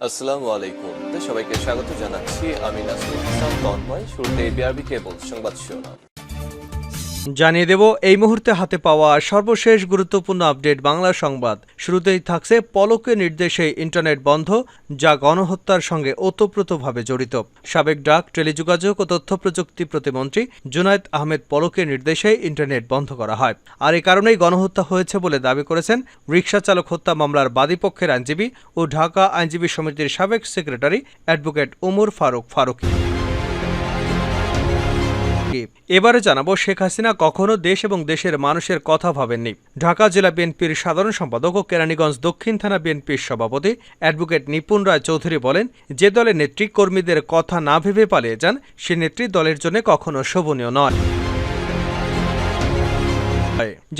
আসসালামু আলাইকুম। সবাইকে স্বাগত জানাচ্ছি। আমি নাসরুল ইসলাম তন্ময়। শুরুতে বিআরবি কেবল সংবাদ শিরোনাম জানিয়ে দেব এই মুহূর্তে হাতে পাওয়া সর্বশেষ গুরুত্বপূর্ণ আপডেট বাংলা সংবাদ। শুরুতেই থাকছে পলকের নির্দেশে ইন্টারনেট বন্ধ, যা গণহত্যার সঙ্গে ওতপ্রোতভাবে জড়িত। সাবেক ডাক, টেলিযোগাযোগ ও তথ্য প্রযুক্তি প্রতিমন্ত্রী জুনায়েদ আহমেদ পলকের নির্দেশে ইন্টারনেট বন্ধ করা হয়। আর এই কারণেই গণহত্যা হয়েছে বলে দাবি করেছেন রিকশা চালক হত্যা মামলার বাদীপক্ষের আইনজীবী ও ঢাকা আইনজীবী সমিতির সাবেক সেক্রেটারি অ্যাডভোকেট ওমর ফারুকী। এবারে জানাবো, শেখ হাসিনা কখনো দেশ এবং দেশের মানুষের কথা ভাবেননি। ঢাকা জেলা বিএনপির সাধারণ সম্পাদক ও কেরানীগঞ্জ দক্ষিণ থানা বিএনপির সভাপতি অ্যাডভোকেট নিপুণ রায় চৌধুরী বলেন, যে দলের নেত্রী কর্মীদের কথা না ভেবে পালিয়ে যান, সে নেত্রী দলের জন্য কখনো শোভনীয় নয়।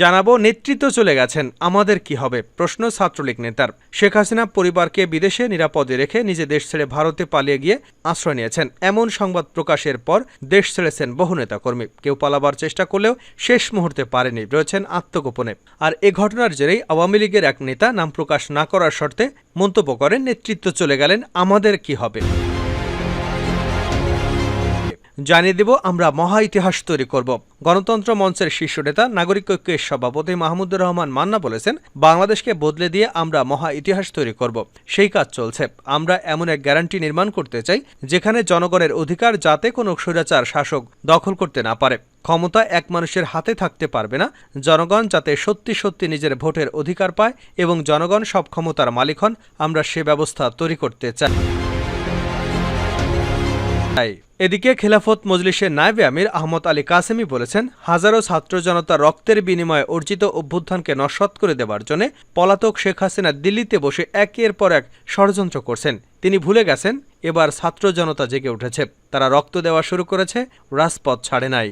জানাবো, নেতৃত্ব চলে গেছেন, আমাদের কি হবে? প্রশ্ন ছাত্রলীগ নেতার। শেখ হাসিনা পরিবারকে বিদেশে নিরাপদে রেখে নিজে দেশ ছেড়ে ভারতে পালিয়ে গিয়ে আশ্রয় নিয়েছেন। এমন সংবাদ প্রকাশের পর দেশ ছেড়েছেন বহু নেতাকর্মী। কেউ পালাবার চেষ্টা করলেও শেষ মুহূর্তে পারেনি, রয়েছেন আত্মগোপনে। আর এ ঘটনার জেরেই আওয়ামী লীগের এক নেতা নাম প্রকাশ না করার শর্তে মন্তব্য করেন, নেতৃত্ব চলে গেলেন, আমাদের কি হবে? জানিয়ে দেব, আমরা মহা ইতিহাস তৈরি করব। গণতন্ত্র মঞ্চের শীর্ষ নেতা নাগরিক ঐক্যের সভাপতি মাহমুদুর রহমান মান্না বলেছেন, বাংলাদেশকে বদলে দিয়ে আমরা মহা ইতিহাস তৈরি করব। সেই কাজ চলছে। আমরা এমন এক গ্যারান্টি নির্মাণ করতে চাই, যেখানে জনগণের অধিকার যাতে কোনো স্বৈরাচার শাসক দখল করতে না পারে। ক্ষমতা এক মানুষের হাতে থাকতে পারবে না। জনগণ যাতে সত্যি সত্যি নিজের ভোটের অধিকার পায় এবং জনগণ সব ক্ষমতার মালিক হন, আমরা সে ব্যবস্থা তৈরি করতে চাই। এদিকে খেলাফত মজলিসের নায়েবে আমির আহমদ আলী কাসেমি বলেছেন, হাজারো ছাত্র জনতার রক্তের বিনিময়ে অর্জিত অভ্যুত্থানকে নস্যাৎ করে দেওয়ার জন্য পলাতক শেখ হাসিনা দিল্লিতে বসে একের পর এক ষড়যন্ত্র করছেন। তিনি ভুলে গেছেন, এবার ছাত্র জনতা জেগে উঠেছে, তারা রক্ত দেওয়া শুরু করেছে, রাজপথ ছাড়ে নাই।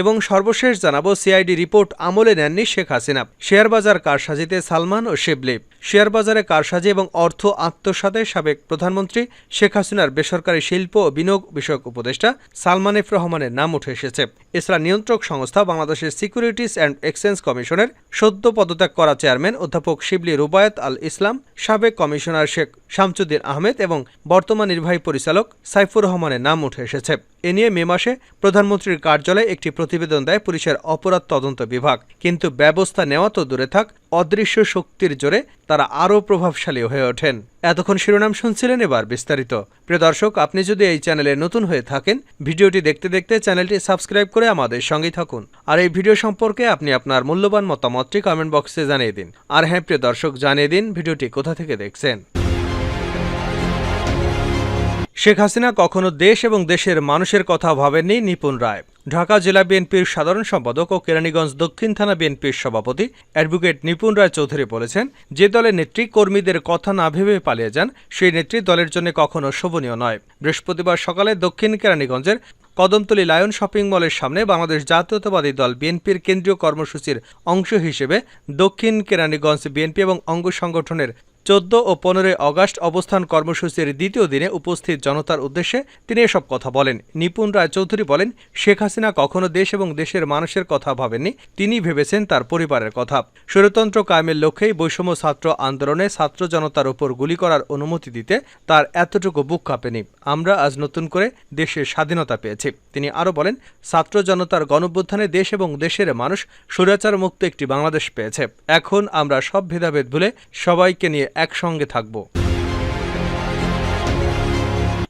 এবং সর্বশেষ জানাবো, সিআইডি রিপোর্ট আমলে নেননি শেখ হাসিনা। শেয়ারবাজার কারসাজিতে সালমান ও শিবলি। শেয়ারবাজারে কারসাজি এবং অর্থ আত্মসাতে সাবেক প্রধানমন্ত্রী শেখ হাসিনার বেসরকারি শিল্প ও বিনিয়োগ বিষয়ক উপদেষ্টা সালমান এফ রহমানের নাম উঠে এসেছে। এছাড়া নিয়ন্ত্রক সংস্থা বাংলাদেশের সিকিউরিটিজ অ্যান্ড এক্সচেঞ্জ কমিশনের সদ্য পদত্যাগ করা চেয়ারম্যান অধ্যাপক শিবলি রুবায়েত আল ইসলাম, সাবেক কমিশনার শেখ শামসুদ্দিন আহমেদ এবং বর্তমান নির্বাহী পরিচালক সাইফুর রহমানের নাম উঠে এসেছে। এ নিয়ে মে মাসে প্রধানমন্ত্রীর কার্যালয়ে একটি প্রতিবেদন দেয় পুলিশের অপরাধ তদন্ত বিভাগ। কিন্তু ব্যবস্থা নেওয়া তো দূরে থাক, অদৃশ্য শক্তির জোরে তারা আরও প্রভাবশালী হয়ে ওঠেন। এতক্ষণ শিরোনাম শুনছিলেন, এবার বিস্তারিত। প্রিয় দর্শক, আপনি যদি এই চ্যানেলে নতুন হয়ে থাকেন, ভিডিওটি দেখতে দেখতে চ্যানেলটি সাবস্ক্রাইব করে আমাদের সঙ্গেই থাকুন। আর এই ভিডিও সম্পর্কে আপনি আপনার মূল্যবান মতামতটি কমেন্ট বক্সে জানিয়ে দিন। আর হ্যাঁ প্রিয় দর্শক, জানিয়ে দিন ভিডিওটি কোথা থেকে দেখছেন। শেখ হাসিনা কখনো দেশ এবং দেশের মানুষের কথা ভাবেননি নিপুণ রায়। ঢাকা জেলা বিএনপির সাধারণ সম্পাদক ও কেরানীগঞ্জ দক্ষিণ থানা বিএনপির সভাপতি অ্যাডভোকেট নিপুণ রায় চৌধুরী বলেছেন, যে দলের নেত্রী কর্মীদের কথা না ভেবে পালিয়ে যান, সেই নেত্রী দলের জন্য কখনো শোভনীয় নয়। বৃহস্পতিবার সকালে দক্ষিণ কেরানীগঞ্জের কদমতলী লায়ন শপিং মলের সামনে বাংলাদেশ জাতীয়তাবাদী দল বিএনপির কেন্দ্রীয় কর্মসূচির অংশ হিসেবে দক্ষিণ কেরানীগঞ্জ বিএনপি এবং অঙ্গ সংগঠনের 14 ও 15 অগাস্ট অবস্থান কর্মসূচির দ্বিতীয় দিনে উপস্থিত জনতার উদ্দেশ্যে তিনি এসব কথা বলেন। নিপুণ রায় চৌধুরী বলেন, শেখ হাসিনা কখনো দেশ এবং দেশের মানুষের কথা ভাবেননি, তিনি ভেবেছেন তার পরিবারের কথা। স্বৈরতন্ত্র কায়েমের লক্ষ্যেই বৈষম্য ছাত্র আন্দোলনে ছাত্র জনতার উপর গুলি করার অনুমতি দিতে তার এতটুকু বুক কাঁপেনি। আমরা আজ নতুন করে দেশের স্বাধীনতা পেয়েছি। তিনি আরও বলেন, ছাত্র জনতার গণঅভ্যুত্থানে দেশ এবং দেশের মানুষ স্বৈরাচার মুক্ত একটি বাংলাদেশ পেয়েছে। এখন আমরা সব ভেদাভেদ ভুলে সবাইকে নিয়ে একসঙ্গে থাকব।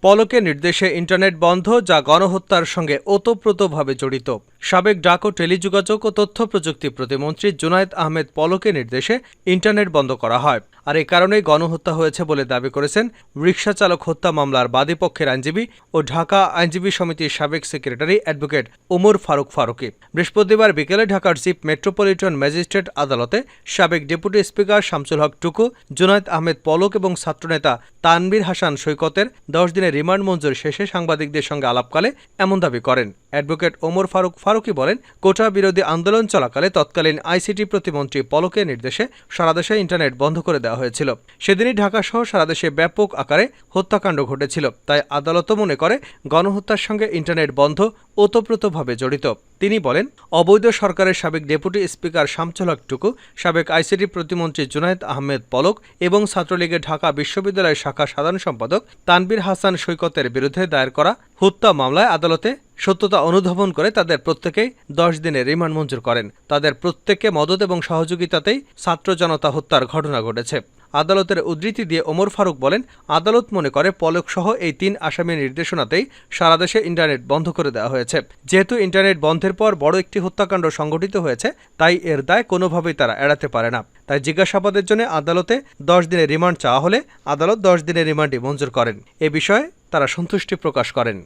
পলকের নির্দেশে ইন্টারনেট বন্ধ, যা গণহত্যার সঙ্গে ওতপ্রোতভাবে জড়িত। সাবেক ডাক ও টেলিযোগাযোগ ও তথ্য প্রযুক্তি প্রতিমন্ত্রী জুনায়েদ আহমেদ পলকের নির্দেশে ইন্টারনেট বন্ধ করা হয়। আর এই কারণেই গণহত্যা হয়েছে বলে দাবি করেছেন রিকশা চালক হত্যা মামলার বাদীপক্ষের আইনজীবী ও ঢাকা আইনজীবী সমিতির সাবেক সেক্রেটারি অ্যাডভোকেট ওমর ফারুকী। বৃহস্পতিবার বিকেলে ঢাকার চিফ মেট্রোপলিটন ম্যাজিস্ট্রেট আদালতে সাবেক ডেপুটি স্পিকার শামসুল হক টুকু, জুনায়েদ আহমেদ পলক এবং ছাত্রনেতা তানভীর হাসান সৈকতের 10 দিনের রিমান্ড মঞ্জুর শেষে সাংবাদিকদের সঙ্গে আলাপকালে এমন দাবি করেন। অ্যাডভোকেট ওমর ফারুক ফারুকী বলেন, কোটা বিরোধী আন্দোলন চলাকালে তৎকালীন আইসিটি প্রতিমন্ত্রী পলকের নির্দেশে সারা দেশে ইন্টারনেট বন্ধ করে দেওয়া হয়েছিল। সেদিনই ঢাকাসহ সারা দেশে ব্যাপক আকারে হত্যাকাণ্ড ঘটেছিল। তাই আদালতও মনে করে গণহত্যার সঙ্গে ইন্টারনেট বন্ধ ওতপ্রোতভাবে জড়িত। তিনি বলেন, অবৈধ সরকারের সাবেক ডেপুটি স্পিকার শামছুল হক টুকু, সাবেক আইসিটি প্রতিমন্ত্রী জুনায়েদ আহমেদ পলক এবং ছাত্রলীগের ঢাকা বিশ্ববিদ্যালয় শাখা সাধারণ সম্পাদক তানভীর হাসান সৈকতের বিরুদ্ধে দায়ের করা হত্যা মামলায় আদালতে সত্যতা অনুধাবন করে তাদের প্রত্যেকেই 10 দিনের রিমান্ড মঞ্জুর করেন। তাদের প্রত্যেককে মদত এবং সহযোগিতাতেই ছাত্র জনতা হত্যার ঘটনা ঘটেছে। আদালতের উদ্ধৃতি দিয়ে ওমর ফারুক বলেন, আদালত মনে করে পলকসহ এই 3 আসামির নির্দেশনাতেই সারা দেশে ইন্টারনেট বন্ধ করে দেওয়া হয়েছে। যেহেতু ইন্টারনেট বন্ধের পর বড় একটি হত্যাকাণ্ড সংঘটিত হয়েছে, তাই এর দায় কোনোভাবেই তারা এড়াতে পারে না। তাই জিজ্ঞাসাবাদের জন্য আদালতে 10 দিনের রিমান্ড চাওয়া হলে আদালত 10 দিনের রিমান্ডই মঞ্জুর করেন। এ বিষয়ে তারা সন্তুষ্টি প্রকাশ করেন।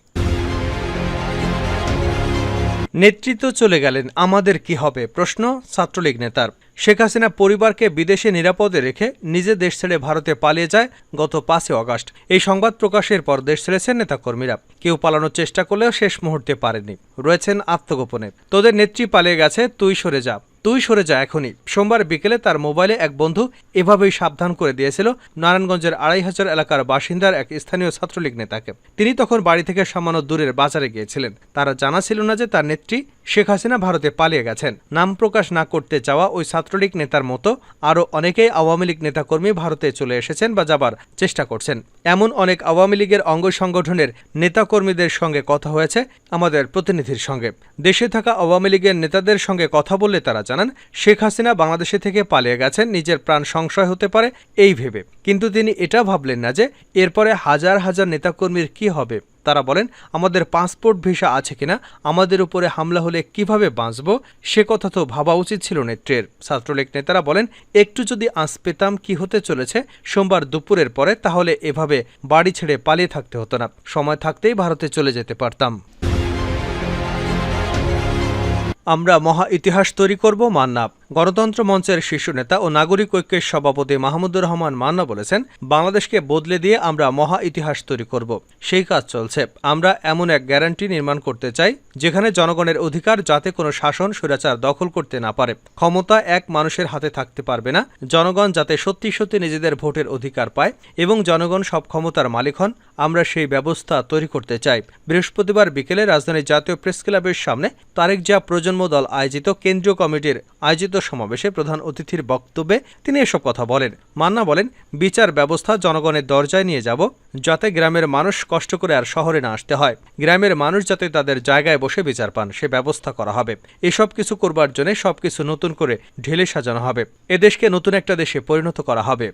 নেতৃত্ব চলে গেলেন, আমাদের কি হবে? প্রশ্ন ছাত্রলীগ নেতার। শেখ হাসিনা পরিবারকে বিদেশে নিরাপদে রেখে নিজে দেশ ছেড়ে ভারতে পালিয়ে যায় গত 5 আগস্ট। এই সংবাদ প্রকাশের পর দেশ ছেড়েছেন নেতাকর্মীরা। কেউ পালানোর চেষ্টা করলেও শেষ মুহূর্তে পারেনি, রয়েছেন আত্মগোপনে। তোদের নেত্রী পালিয়ে গেছে, তুই সরে যা, তুই সরে যা এখনই। সোমবার বিকেলে তার মোবাইলে এক বন্ধু এভাবেই সাবধান করে দিয়েছিল নারায়ণগঞ্জের 2500 এলাকার বাসিন্দার এক স্থানীয় ছাত্রলীগ নেতাকে। তিনি তখন বাড়ি থেকে সামান্য দূরের বাজারে গিয়েছিলেন। তারা জানা ছিল না যে তার নেত্রী শেখ হাসিনা ভারতে পালিয়ে গেছেন। নাম প্রকাশ না করতে চাওয়া ওই ছাত্রলীগ নেতার মতো আরও অনেকেই আওয়ামী লীগ নেতাকর্মী ভারতে চলে এসেছেন বা যাবার চেষ্টা করছেন। এমন অনেক আওয়ামী লীগের অঙ্গ সংগঠনের নেতাকর্মীদের সঙ্গে কথা হয়েছে আমাদের প্রতিনিধির সঙ্গে। দেশে থাকা আওয়ামী লীগের নেতাদের সঙ্গে কথা বললে তারা জানান, শেখ হাসিনা বাংলাদেশে থেকে পালিয়ে গেছেন নিজের প্রাণ সংশয় হতে পারে এই ভেবে। কিন্তু তিনি এটা ভাবলেন না যে এরপরে হাজার হাজার নেতাকর্মীর কি হবে। তারা বলেন, আমাদের পাসপোর্ট ভিসা আছে কিনা, আমাদের উপরে হামলা হলে কিভাবে বাঁচব, সে কথা তো ভাবা উচিত ছিল নেত্রীর। ছাত্রলীগ নেতারা বলেন, একটু যদি আঁচ পেতাম কি হতে চলেছে সোমবার দুপুরের পরে, তাহলে এভাবে বাড়ি ছেড়ে পালিয়ে থাকতে হতো না, সময় থাকতেই ভারতে চলে যেতে পারতাম। আমরা মহা ইতিহাস তৈরি করব, মান্না। গণতন্ত্র মঞ্চের শীর্ষ নেতা ও নাগরিক ঐক্যের সভাপতি মাহমুদুর রহমান মান্না বলেছেন, বাংলাদেশকে বদলে দিয়ে আমরা মহা ইতিহাস তৈরি করব। সেই কাজ চলছে। আমরা এমন এক গ্যারান্টি নির্মাণ করতে চাই যেখানে জনগণের অধিকার যাতে কোনো শাসন স্বৈরাচার দখল করতে না পারে। ক্ষমতা এক মানুষের হাতে থাকতে পারবে না। জনগণ যাতে সত্যি সত্যি নিজেদের ভোটের অধিকার পায় এবং জনগণ সব ক্ষমতার মালিক হন, আমরা সেই ব্যবস্থা তৈরি করতে চাই। বৃহস্পতিবার বিকেলে রাজধানীর জাতীয় প্রেস ক্লাবের সামনে তারেক জিয়া প্রজন্ম দল আয়োজিত কেন্দ্রীয় কমিটির আয়োজিত সমাবেশে প্রধান অতিথির বক্তব্যে তিনি এসব কথা বলেন। মান্না বলেন, বিচার ব্যবস্থা জনগণের দরজায় নিয়ে যাব, যাতে গ্রামের মানুষ কষ্ট করে আর শহরে না আসতে হয়। গ্রামের মানুষ যাতে তাদের জায়গায় বসে বিচার পান, সে ব্যবস্থা করা হবে। এসব কিছু করবার জন্য সবকিছু নতুন করে ঢেলে সাজানো হবে। এদেশকে নতুন একটা দেশে পরিণত করা হবে।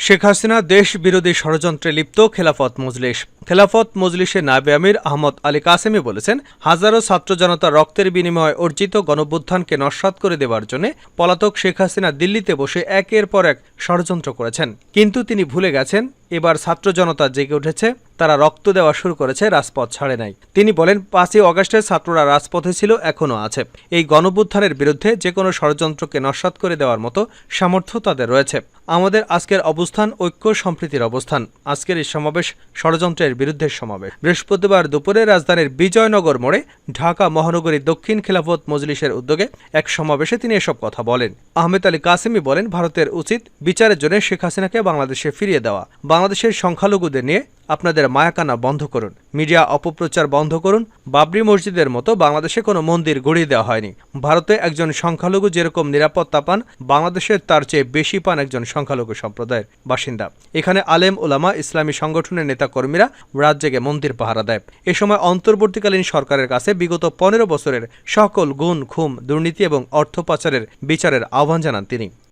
শেখ হাসিনা দেশ বিরোধী ষড়যন্ত্রে লিপ্ত খেলাফত মজলিস। খেলাফত মজলিসের নায়েবে আমির আহমদ আলী কাসেমি বলেছেন, হাজারো ছাত্র জনতার রক্তের বিনিময়ে অর্জিত গণঅভ্যুত্থানকে নস্যাৎ করে দেওয়ার জন্য পলাতক শেখ হাসিনা দিল্লিতে বসে একের পর এক ষড়যন্ত্র করেছেন। কিন্তু তিনি ভুলে গেছেন, এবার ছাত্র জনতা জেগে উঠেছে, তারা রক্ত দেওয়া শুরু করেছে, রাজপথ ছাড়ে নাই। তিনি বলেন, 5 আগস্টে ছাত্ররা রাজপথে ছিল, এখনও আছে। এই গণঅভ্যুত্থানের বিরুদ্ধে যে কোনো ষড়যন্ত্রকে নস্যাৎ করে দেওয়ার মতো সামর্থ্য তাদের রয়েছে। আমাদের আজকের অবস্থান ঐক্য সম্প্রীতির অবস্থান। আজকের এই সমাবেশ ষড়যন্ত্রের বিরুদ্ধে সমাবেশ। বৃহস্পতিবার দুপুরে রাজধানীর বিজয়নগর মোড়ে ঢাকা মহানগরী দক্ষিণ খেলাফত মজলিসের উদ্যোগে এক সমাবেশে তিনি এসব কথা বলেন। আহমেদ আলী কাসেমি বলেন, ভারতের উচিত বিচারের জন্য শেখ হাসিনাকে বাংলাদেশে ফিরিয়ে দেওয়া। বাংলাদেশের সংখ্যালঘুদের নিয়ে আপনাদের মায়াকানা বন্ধ করুন, মিডিয়া অপপ্রচার বন্ধ করুন। বাবরি মসজিদের মতো বাংলাদেশে কোনো মন্দির গড়িয়ে দেওয়া হয়নি। ভারতে একজন সংখ্যালঘু যেরকম নিরাপত্তা পান, বাংলাদেশের তার চেয়ে বেশি পান একজন সংখ্যালঘু সম্প্রদায়ের বাসিন্দা। এখানে আলেম ওলামা, ইসলামী সংগঠনের নেতাকর্মীরা রাত জেগে মন্দির পাহারা দেয়। এ সময় অন্তর্বর্তীকালীন সরকারের কাছে বিগত 15 বছরের সকল গুণ, খুন, দুর্নীতি এবং অর্থ পাচারের বিচারের আহ্বান জানান তিনি।